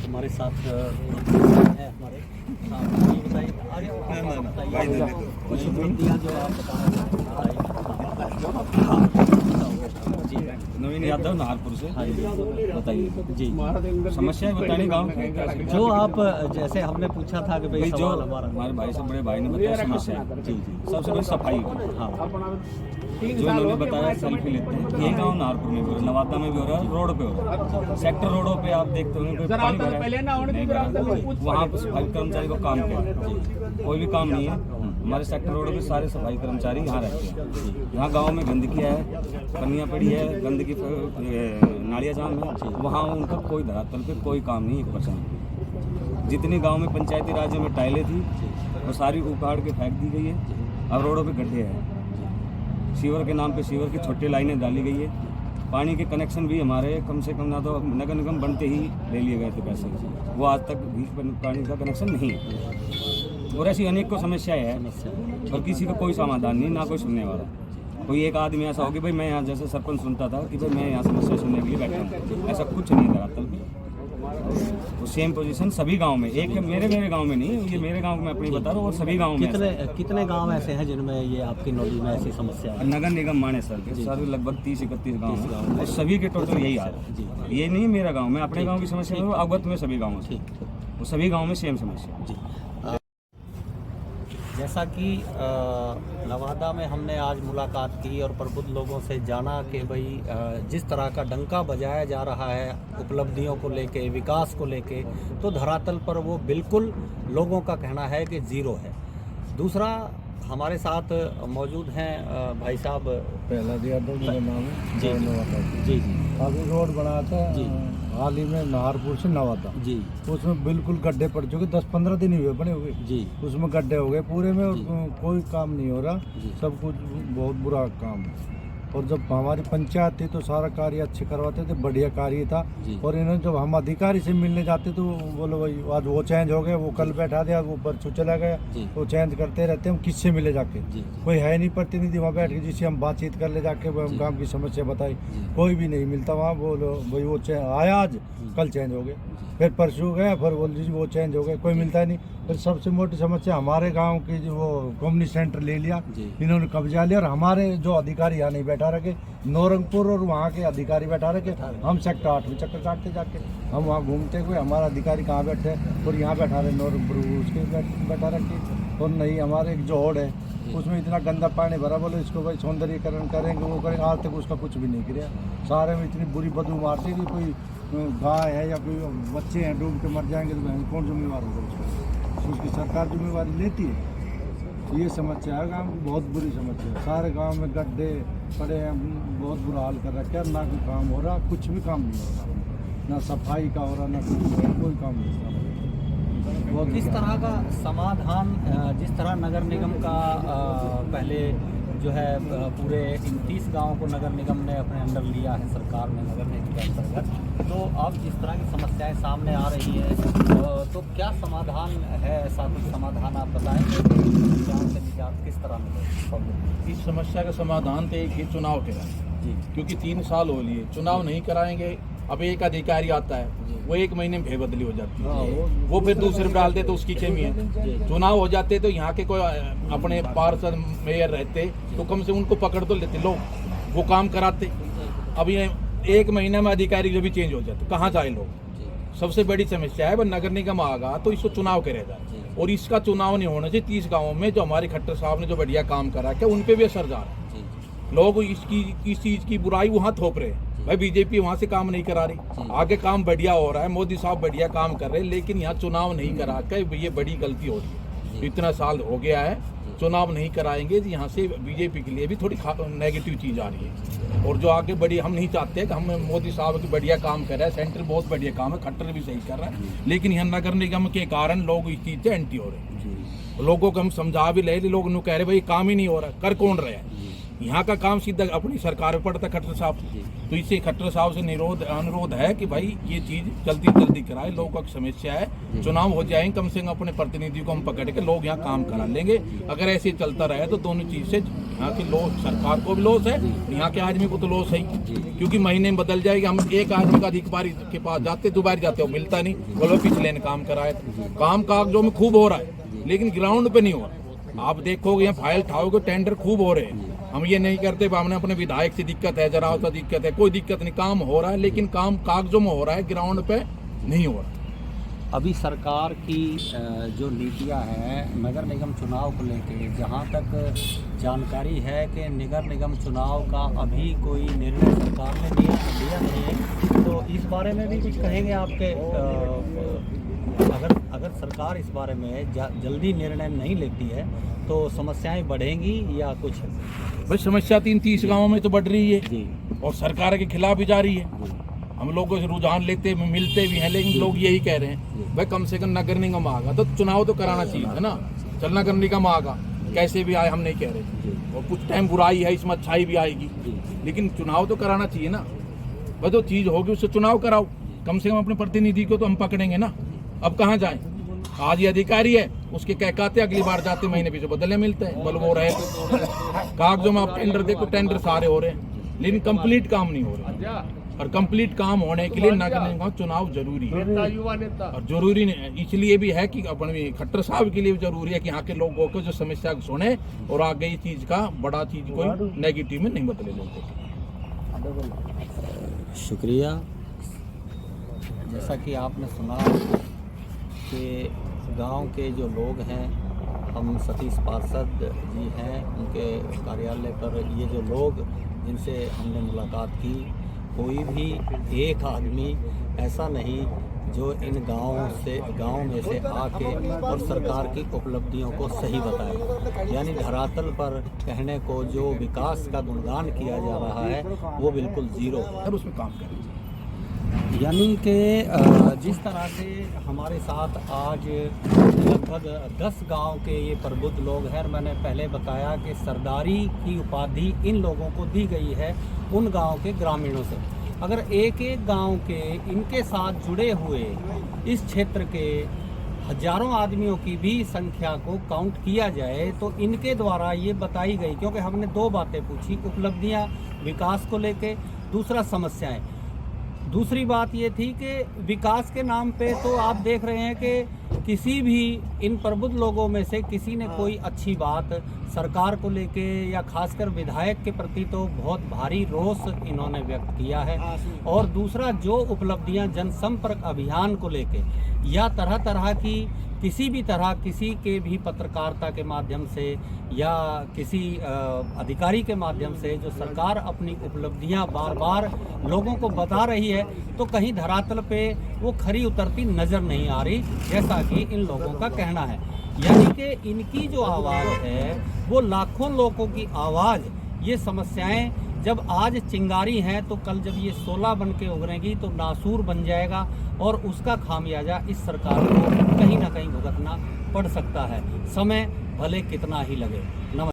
हमारे साथ है हमारे ये बताइए आगे बताइए कुछ दिया जो आप नवीन यादव नाहरपुर से। बताइए जी समस्या बताने गाँव जो आप जैसे हमने पूछा था कि भाई जो सवाल हमारा हमारे भाई से बड़े भाई ने बताया समस्या है। जी जी सबसे बड़ी सफाई हाँ जो इन्होंने बताया सेल्फी लेते हैं ये गाँव नाहरपुर में भी हो रहा है, नवादा में भी हो रहा है, रोड पे हो रहा है। सेक्टर रोडों पे आप देखते होंगे कोई पानी भरा है, नहीं भरा है। वहाँ पर सफाई कर्मचारी को काम किया कोई भी काम नहीं है। हमारे सेक्टर रोडों पे सारे सफाई कर्मचारी यहाँ रहते हैं। यहाँ गाँव में गंदगी है, पन्नियाँ पड़ी है, गंदगी नालियाँ जाम है, वहाँ उनका कोई धरातल पे कोई काम नहीं 1%। जितनी गांव में पंचायती राज में टाइलें थी वो सारी उखाड़ के फेंक दी गई है। अब रोडों पे गड्ढे हैं, सीवर के नाम पे सीवर की छोटी लाइनें डाली गई है। पानी के कनेक्शन भी हमारे कम से कम ना तो नगर निगम बनते ही ले लिए गए थे पैसे, वो आज तक भी पानी का कनेक्शन नहीं है। और ऐसी अनेकों समस्याएं हैं और किसी का कोई समाधान नहीं, ना कोई सुनने वाला। कोई एक आदमी ऐसा हो कि भाई मैं यहाँ जैसे सरपंच सुनता था कि भाई मैं यहाँ समस्या सुनने के लिए बैठा हूँ, ऐसा कुछ नहीं धरातल में। वो सेम पोजीशन सभी गांव में, एक मेरे गांव में नहीं, ये मेरे गांव में अपनी बता रहा हूँ, और सभी गांव में कितने गांव ऐसे हैं जिनमें ये आपकी नॉलेज में ऐसी समस्या है? नगर निगम माने सर के सर लगभग 30-31 गाँव हैं और सभी के टोटल यही हाल है। ये नहीं मेरा गाँव, मैं अपने गाँव की समस्या में अवगत में सभी गाँव से, वो सभी गाँव में सेम समस्या जी। जैसा कि नवादा में हमने आज मुलाकात की और प्रबुद्ध लोगों से जाना कि भाई जिस तरह का डंका बजाया जा रहा है उपलब्धियों को लेके, विकास को लेके, तो धरातल पर वो बिल्कुल लोगों का कहना है कि ज़ीरो है। दूसरा हमारे साथ मौजूद हैं भाई साहब प्रहलाद यादव मेरा नाम है जी जी जी अभी रोड बनाया था जी हाल ही में नाहरपुर से नवादा जी उसमें बिल्कुल गड्ढे पड़ चुके 10-15 दिन ही हुए बने हुए जी उसमें गड्ढे हो गए पूरे में और कोई काम नहीं हो रहा जी। सब कुछ बहुत बुरा काम है। और जब हमारी पंचायत थी तो सारा कार्य अच्छे करवाते थे, बढ़िया कार्य था। और इन्होंने जब हम अधिकारी से मिलने जाते तो बोलो भाई आज वो चेंज हो गया, वो कल बैठा दिया, वो परसों चला गया, वो चेंज करते रहते हैं। हम किससे मिले जाके, कोई है नहीं प्रतिनिधि वहाँ बैठ के जिससे हम बातचीत कर ले जाके हम काम की समस्या बताई, कोई भी नहीं मिलता वहाँ। बोलो भाई वो आया आज, कल चेंज हो गया, फिर परसों गया, फिर बोल दीजिए वो चेंज हो गया, कोई मिलता नहीं। फिर सबसे मोटी समस्या हमारे गांव की जो वो कम्युनिटी सेंटर ले लिया इन्होंने, कब्जा लिया, और हमारे जो अधिकारी यहाँ नहीं बैठा रखे, नौरंगपुर और वहाँ के अधिकारी बैठा रखे। हम सेक्टर 8 में चक्कर काटते जाके, हम वहाँ घूमते हुए हमारा अधिकारी कहाँ बैठे और यहाँ बैठा रहे नौरंगपुर उसके बैठा रखे। और नहीं हमारे एक जोड़ है उसमें इतना गंदा पानी भरा, बोलो इसको भाई सौंदर्यीकरण करेंगे वो करेंगे, आज तक उसका कुछ भी नहीं किया। सारे में इतनी बुरी बदबू मारती कि कोई गाय है या कोई बच्चे हैं डूब के मर जाएंगे तो कौन जिम्मेवार होगा उसको? उसकी सरकार जिम्मेवारी लेती है। ये समस्या है गाँव की, बहुत बुरी समस्या है। सारे गांव में गड्ढे पड़े हैं, बहुत बुरा हाल कर रखा है, ना कोई काम हो रहा, कुछ भी काम नहीं हो रहा, ना सफाई का हो रहा, ना कोई काम नहीं हो रहा। किस तरह का समाधान, जिस तरह नगर निगम का पहले जो है पूरे इन 30 गाँवों को नगर निगम ने अपने अंडर लिया है, सरकार ने नगर निगम के अंतर्गत, तो अब जिस तरह की समस्याएं सामने आ रही है तो क्या समाधान है? ऐसा कुछ समाधान आप बताएंगे किस तरह मिले? इस समस्या का समाधान तो एक ही चुनाव के जी, क्योंकि 3 साल हो लिए चुनाव नहीं कराएंगे। अब एक अधिकारी आता है वो 1 महीने में भेबदली हो जाती है, वो फिर दूसरे डाल दे तो उसकी कमी है। चुनाव हो जाते तो यहाँ के कोई अपने पार्षद मेयर रहते तो कम से उनको पकड़ तो लेते, लोग वो काम कराते। अब ये 1 महीने में अधिकारी जो भी चेंज हो जाते, कहाँ जाए लोग? सबसे बड़ी समस्या है। वह नगर निगम आगा तो इसको चुनाव करेगा, और इसका चुनाव नहीं होना चाहिए। 30 गाँवों में जो हमारे खट्टर साहब ने जो बढ़िया काम करा क्या उन पे भी असर जा रहा है। लोग इसकी इस चीज की बुराई वहाँ थोप रहे हैं, भाई बीजेपी वहाँ से काम नहीं करा रही, आगे काम बढ़िया हो रहा है, मोदी साहब बढ़िया काम कर रहे हैं, लेकिन यहाँ चुनाव नहीं करा के ये बड़ी गलती हो रही है। इतना साल हो गया है चुनाव नहीं कराएंगे, यहाँ से बीजेपी के लिए भी थोड़ी नेगेटिव चीज़ आ रही है। और जो आगे बड़ी, हम नहीं चाहते कि हम मोदी साहब की बढ़िया काम कर रहा है, सेंटर बहुत बढ़िया काम है, खट्टर भी सही कर रहा है, लेकिन यहाँ नगर निगम के कारण लोग इस चीज़ से एंटी हो रहे हैं। लोगों को हम समझा भी ले, लोग कह रहे भाई काम ही नहीं हो रहा, कर कौन रहे हैं? यहाँ का काम सीधा अपनी सरकार पर पड़ता, खट्टर साहब। तो इसे खट्टर साहब से अनुरोध है कि भाई ये चीज जल्दी कराए। लोगों की समस्या है, चुनाव हो जाएंगे, कम से कम अपने प्रतिनिधि को हम पकड़ के लोग यहाँ काम करा लेंगे। अगर ऐसे चलता रहे तो दोनों चीज से यहाँ की लॉस, सरकार को भी लॉस है, यहाँ के आदमी को तो लॉस है, क्योंकि महीने में बदल जाएगा। हम एक आदमी का अधिकारी के पास जाते, दोबारा जाते हो, मिलता नहीं, बोलो पिछले ने काम कराया। काम कागजों में खूब हो रहा है, लेकिन ग्राउंड पे नहीं हो रहा। आप देखोगे यहाँ फाइल ठाओगे, टेंडर खूब हो रहे हैं। हम ये नहीं करते हमने अपने विधायक से दिक्कत है, जरा सा दिक्कत है, कोई दिक्कत नहीं, काम हो रहा है, लेकिन काम कागजों में हो रहा है, ग्राउंड पे नहीं हो रहा। अभी सरकार की जो नीतियां हैं नगर निगम चुनाव को लेके, जहां तक जानकारी है कि नगर निगम चुनाव का अभी कोई निर्णय सरकार ने लिया नहीं है, तो इस बारे में भी कुछ कहेंगे आपके? अगर सरकार इस बारे में जल्दी निर्णय नहीं लेती है तो समस्याएं बढ़ेंगी या कुछ? भाई समस्या 30 गाँव में तो बढ़ रही है जी, और सरकार के खिलाफ भी जा रही है। हम लोगों से रुझान लेते मिलते भी हैं, लेकिन लोग यही कह रहे हैं भाई कम से कम नगर निगम आगा तो चुनाव तो कराना चाहिए है ना। चल नगर निगम आगा, कैसे भी आए हम नहीं कह रहे, और कुछ टाइम बुराई है इसमें अच्छाई भी आएगी, लेकिन चुनाव तो कराना चाहिए ना। भाई जो चीज होगी उससे चुनाव कराओ, कम से कम अपने प्रतिनिधि को तो हम पकड़ेंगे ना। अब कहाँ जाएं? आज ये अधिकारी है, उसके कहते अगली बार जाते महीने पीछे बदले मिलते हैं, बोलो वो रहे कागजों में आप टेंडर देखो, टेंडर सारे हो रहे हैं, लेकिन कंप्लीट काम नहीं हो रहे। और कंप्लीट काम होने के लिए नगर निगम चुनाव जरूरी है, और जरूरी इसलिए भी है कि अपने खट्टर साहब के लिए भी जरूरी है कि यहाँ के लोगों को जो समस्या को सुने और आगे इस चीज का बड़ा चीज कोई नेगेटिव में नहीं बदले लोगों को। शुक्रिया। जैसा कि आपने सुना कि गांव के जो लोग हैं, हम सतीश पार्षद जी हैं, उनके कार्यालय पर ये जो लोग जिनसे हमने मुलाकात की, कोई भी एक आदमी ऐसा नहीं जो इन गाँव में से आके और सरकार की उपलब्धियों को सही बताए। यानी धरातल पर कहने को जो विकास का गुणगान किया जा रहा है वो बिल्कुल जीरो है, और उसमें काम करें। यानी कि जिस तरह से हमारे साथ आज लगभग 10 गांव के ये प्रबुद्ध लोग हैं, मैंने पहले बताया कि सरदारी की उपाधि इन लोगों को दी गई है उन गांव के ग्रामीणों से। अगर एक एक गांव के इनके साथ जुड़े हुए इस क्षेत्र के हजारों आदमियों की भी संख्या को काउंट किया जाए तो इनके द्वारा ये बताई गई, क्योंकि हमने 2 बातें पूछी, उपलब्धियां विकास को लेके, दूसरा समस्याएं। दूसरी बात ये थी कि विकास के नाम पे तो आप देख रहे हैं कि किसी भी इन प्रबुद्ध लोगों में से किसी ने कोई अच्छी बात सरकार को लेके या खासकर विधायक के प्रति तो बहुत भारी रोष इन्होंने व्यक्त किया है। और दूसरा जो उपलब्धियां जनसंपर्क अभियान को लेके या तरह तरह की किसी भी तरह किसी के भी पत्रकारिता के माध्यम से या किसी अधिकारी के माध्यम से जो सरकार अपनी उपलब्धियां बार बार लोगों को बता रही है, तो कहीं धरातल पे वो खरी उतरती नज़र नहीं आ रही, जैसा कि इन लोगों का कहना है। यानी कि इनकी जो आवाज़ है वो लाखों लोगों की आवाज़, ये समस्याएं जब आज चिंगारी हैं तो कल जब ये 16 बन के उभरेंगी तो नासूर बन जाएगा, और उसका खामियाजा इस सरकार को कहीं ना कहीं भुगतना पड़ सकता है, समय भले कितना ही लगे। नमस्कार।